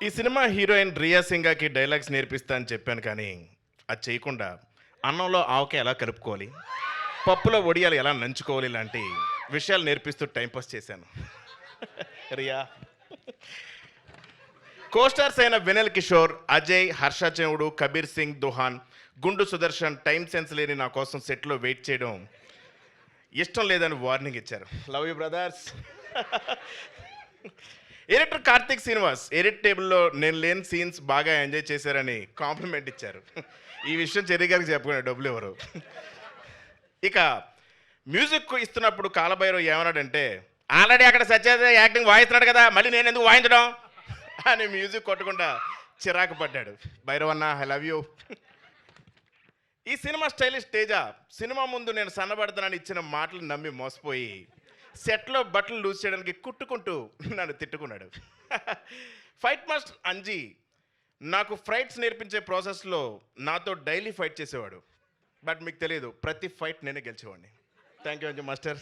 ఈ cinema heroine Riya సింగాకి dialogues నేర్పిస్తా అని చెప్పాను కానీ అది చేయకుండా అన్నంలో ఆవకాయ ఎలా కలుపుకోవాలి, పప్పులో వడియాలు ఎలా నంచుకోవాలి ఇలాంటి విషయాలు నేర్పిస్తూ టైంపాస్ చేశాను. రియా కోస్టార్స్ అయిన వినల్ కిషోర్, అజయ్, హర్ష చెవుడు, కబీర్ సింగ్ దుహాన్, గుండు సుదర్శన్ టైం సెన్స్ లేని నా కోసం సెట్లో వెయిట్ చేయడం ఇష్టం లేదని వార్నింగ్ ఇచ్చారు. Love you brothers. Editor Karthik Srinivas edit టేబుల్లో నేను లేని సీన్స్ బాగా ఎంజాయ్ చేశారని కాంప్లిమెంట్ ఇచ్చారు. ఈ విషయం చెర్రీ గారికి చెప్పుకునే డబ్బులు ఎవరు. ఇక మ్యూజిక్ ఇస్తున్నప్పుడు కాలభైరవ్ ఏమన్నాడంటే, ఆల్రెడీ అక్కడ సత్యదేవ్ యాక్టింగ్ వాయిస్తున్నాడు కదా, మళ్ళీ నేను ఎందుకు వాయించడం అని మ్యూజిక్ కొట్టకుండా చిరాకు పడ్డాడు. భైరవ్ అన్న ఐ లవ్ యూ. ఈ సినిమా స్టైలిష్ తేజ సినిమా ముందు నేను సన్నబడతానని ఇచ్చిన మాటలు నమ్మి మోసపోయి సెట్లో బట్టలు లూజ్ చేయడానికి కుట్టుకుంటూ నన్ను తిట్టుకున్నాడు. ఫైట్ మాస్టర్ అంజీ నాకు ఫైట్స్ నేర్పించే ప్రాసెస్లో నాతో డైలీ ఫైట్ చేసేవాడు. బట్ మీకు తెలియదు, ప్రతి ఫైట్ నేనే గెలిచేవాడిని. Thank you Anji master.